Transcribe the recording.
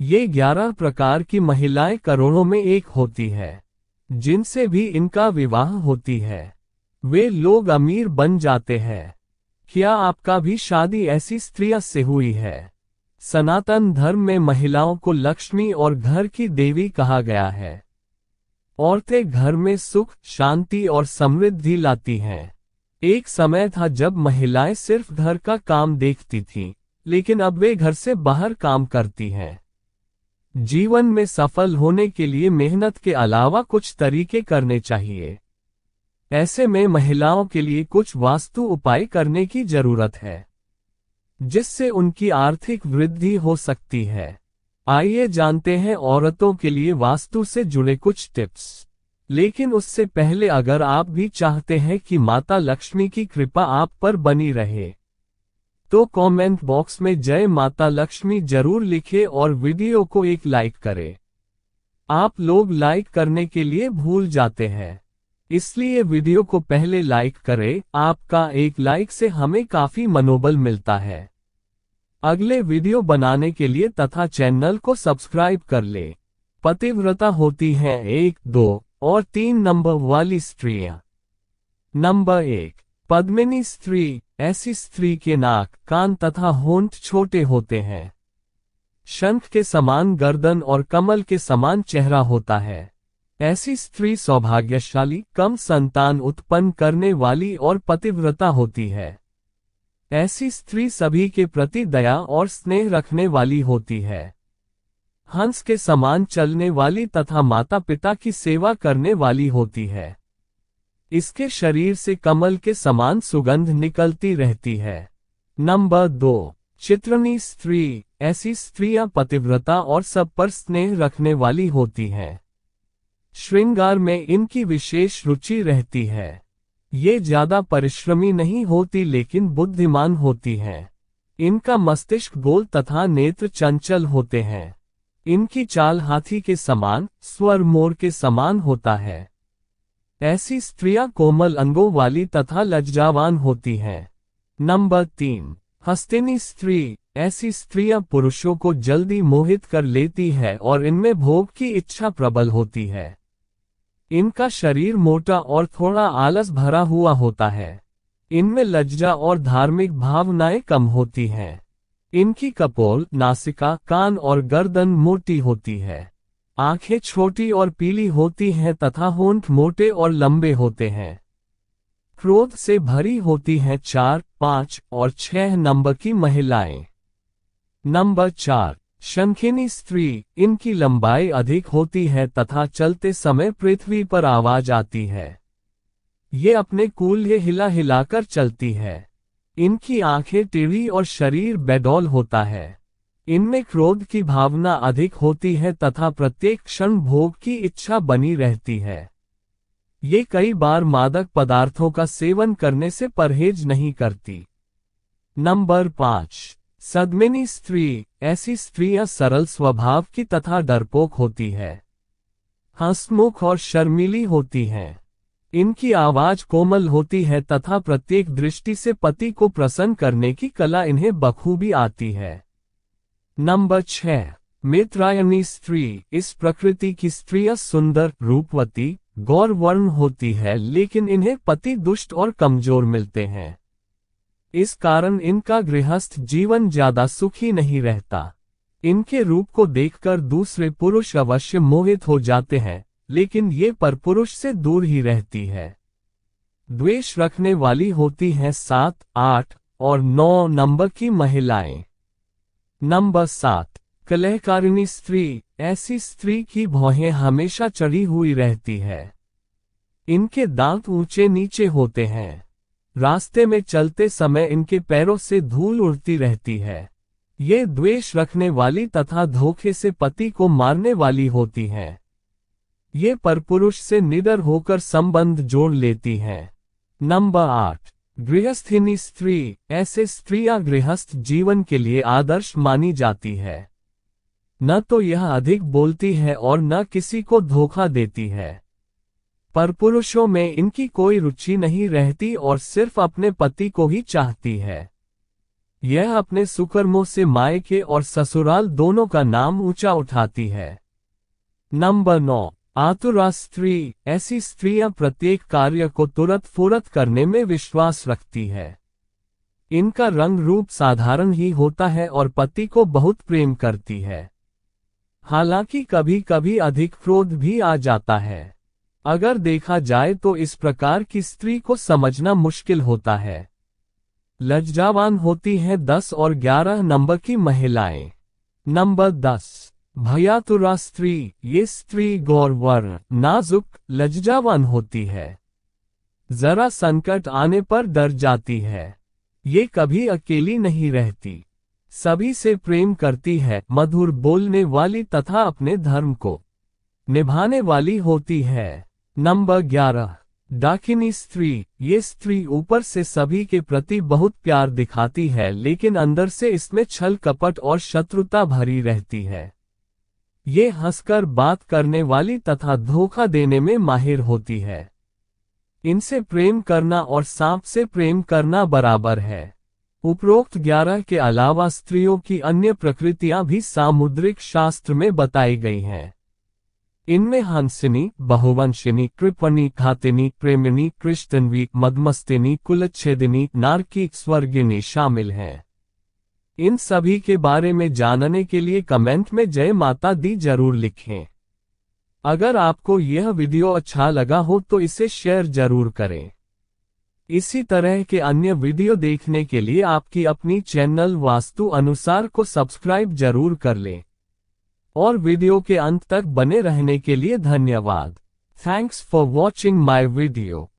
ये 11 प्रकार की महिलाएं करोड़ों में एक होती है, जिनसे भी इनका विवाह होती है। वे लोग अमीर बन जाते हैं। क्या आपका भी शादी ऐसी स्त्रियों से हुई है? सनातन धर्म में महिलाओं को लक्ष्मी और घर की देवी कहा गया है। औरतें घर में सुख, शांति और समृद्धि लाती हैं। एक समय था जब महिलाएं सिर्फ घर का काम देखती थीं, लेकिन अब वे घर से बाहर काम करती हैं। जीवन में सफल होने के लिए मेहनत के अलावा कुछ तरीके करने चाहिए। ऐसे में महिलाओं के लिए कुछ वास्तु उपाय करने की जरूरत है, जिससे उनकी आर्थिक वृद्धि हो सकती है। आइए जानते हैं औरतों के लिए वास्तु से जुड़े कुछ टिप्स। लेकिन उससे पहले अगर आप भी चाहते हैं कि माता लक्ष्मी की कृपा आप पर बनी रहे, तो कमेंट बॉक्स में जय माता लक्ष्मी जरूर लिखें और वीडियो को एक लाइक करें। आप लोग लाइक करने के लिए भूल जाते हैं, इसलिए वीडियो को पहले लाइक करें। आपका एक लाइक से हमें काफी मनोबल मिलता है अगले वीडियो बनाने के लिए तथा चैनल को सब्सक्राइब कर ले। पतिव्रता होती हैं 1, 2 और 3 नंबर वाली स्त्रियां। नंबर 1, पद्मिनी स्त्री। ऐसी स्त्री के नाक, कान तथा होंठ छोटे होते हैं। शंख के समान गर्दन और कमल के समान चेहरा होता है। ऐसी स्त्री सौभाग्यशाली, कम संतान उत्पन्न करने वाली और पतिव्रता होती है। ऐसी स्त्री सभी के प्रति दया और स्नेह रखने वाली होती है। हंस के समान चलने वाली तथा माता पिता की सेवा करने वाली होती है। इसके शरीर से कमल के समान सुगंध निकलती रहती है। नंबर 2, चित्रनी स्त्री। ऐसी स्त्रियां पतिव्रता और सब पर स्नेह रखने वाली होती हैं। श्रृंगार में इनकी विशेष रुचि रहती है। ये ज्यादा परिश्रमी नहीं होती लेकिन बुद्धिमान होती हैं। इनका मस्तिष्क गोल तथा नेत्र चंचल होते हैं। इनकी चाल हाथी के समान, स्वर मोर के समान होता है। ऐसी स्त्रियां कोमल अंगों वाली तथा लज्जावान होती हैं। नंबर 3, हस्तिनी स्त्री। ऐसी स्त्रियां पुरुषों को जल्दी मोहित कर लेती है और इनमें भोग की इच्छा प्रबल होती है। इनका शरीर मोटा और थोड़ा आलस भरा हुआ होता है। इनमें लज्जा और धार्मिक भावनाएं कम होती हैं। इनकी कपोल, नासिका, कान और गर्दन मोटी होती है। आंखें छोटी और पीली होती हैं तथा होंठ मोटे और लंबे होते हैं। क्रोध से भरी होती हैं 4, 5 और 6 नंबर की महिलाएं। नंबर 4, शंखिनी स्त्री। इनकी लंबाई अधिक होती है तथा चलते समय पृथ्वी पर आवाज आती है। ये अपने कूल्हे हिला हिलाकर चलती है। इनकी आंखें टेढ़ी और शरीर बेडौल होता है। इनमें क्रोध की भावना अधिक होती है तथा प्रत्येक क्षण भोग की इच्छा बनी रहती है। ये कई बार मादक पदार्थों का सेवन करने से परहेज नहीं करती। नंबर 5, सद्मिनी स्त्री। ऐसी स्त्रियां सरल स्वभाव की तथा डरपोक होती है। हंसमुख और शर्मीली होती हैं। इनकी आवाज कोमल होती है तथा प्रत्येक दृष्टि से पति को प्रसन्न करने की कला इन्हें बखूबी आती है। नंबर 6, मित्रायनी स्त्री। इस प्रकृति की स्त्रियां सुंदर, रूपवती, गौरवर्ण होती है लेकिन इन्हें पति दुष्ट और कमजोर मिलते हैं। इस कारण इनका गृहस्थ जीवन ज्यादा सुखी नहीं रहता। इनके रूप को देखकर दूसरे पुरुष अवश्य मोहित हो जाते हैं, लेकिन ये परपुरुष से दूर ही रहती है। द्वेष रखने वाली होती हैं 7, 8 और 9 नंबर की महिलाएं। नंबर 7, कलहकारिणी स्त्री। ऐसी स्त्री की भौहें हमेशा चढ़ी हुई रहती है। इनके दांत ऊंचे नीचे होते हैं। रास्ते में चलते समय इनके पैरों से धूल उड़ती रहती है। ये द्वेष रखने वाली तथा धोखे से पति को मारने वाली होती हैं। ये परपुरुष से निडर होकर संबंध जोड़ लेती हैं। नंबर 8, गृहस्थिनी स्त्री। ऐसे स्त्रियां गृहस्थ जीवन के लिए आदर्श मानी जाती है। न तो यह अधिक बोलती है और न किसी को धोखा देती है। परपुरुषों में इनकी कोई रुचि नहीं रहती और सिर्फ अपने पति को ही चाहती है। यह अपने सुकर्मों से मायके और ससुराल दोनों का नाम ऊंचा उठाती है। नंबर 9, आतुरा स्त्री। ऐसी स्त्रियां प्रत्येक कार्य को तुरंत फुरत करने में विश्वास रखती है। इनका रंग रूप साधारण ही होता है और पति को बहुत प्रेम करती है। हालांकि कभी कभी अधिक क्रोध भी आ जाता है। अगर देखा जाए तो इस प्रकार की स्त्री को समझना मुश्किल होता है। लज्जावान होती है 10 और 11 नंबर की महिलाएं। नंबर 10, भयातुरा स्त्री। ये स्त्री गौरवर, नाजुक, लज्जावान होती है। जरा संकट आने पर डर जाती है। ये कभी अकेली नहीं रहती, सभी से प्रेम करती है, मधुर बोलने वाली तथा अपने धर्म को निभाने वाली होती है। नंबर 11, डाकिनी स्त्री। ये स्त्री ऊपर से सभी के प्रति बहुत प्यार दिखाती है, लेकिन अंदर से इसमें छल कपट और शत्रुता भरी रहती है। ये हंसकर बात करने वाली तथा धोखा देने में माहिर होती है। इनसे प्रेम करना और सांप से प्रेम करना बराबर है। उपरोक्त 11 के अलावा स्त्रियों की अन्य प्रकृतियां भी सामुद्रिक शास्त्र में बताई गई हैं। इनमें हंसिनी, बहुवंशिनी, कृपणी, घातिनी, प्रेमिनी, कृष्णवी, मदमस्तिनी, कुलच्छेदिनी, नारकी, स्वर्गिनी शामिल हैं। इन सभी के बारे में जानने के लिए कमेंट में जय माता दी जरूर लिखें। अगर आपको यह वीडियो अच्छा लगा हो तो इसे शेयर जरूर करें। इसी तरह के अन्य वीडियो देखने के लिए आपकी अपनी चैनल वास्तु अनुसार को सब्सक्राइब जरूर कर लें। और वीडियो के अंत तक बने रहने के लिए धन्यवाद। Thanks for watching my video.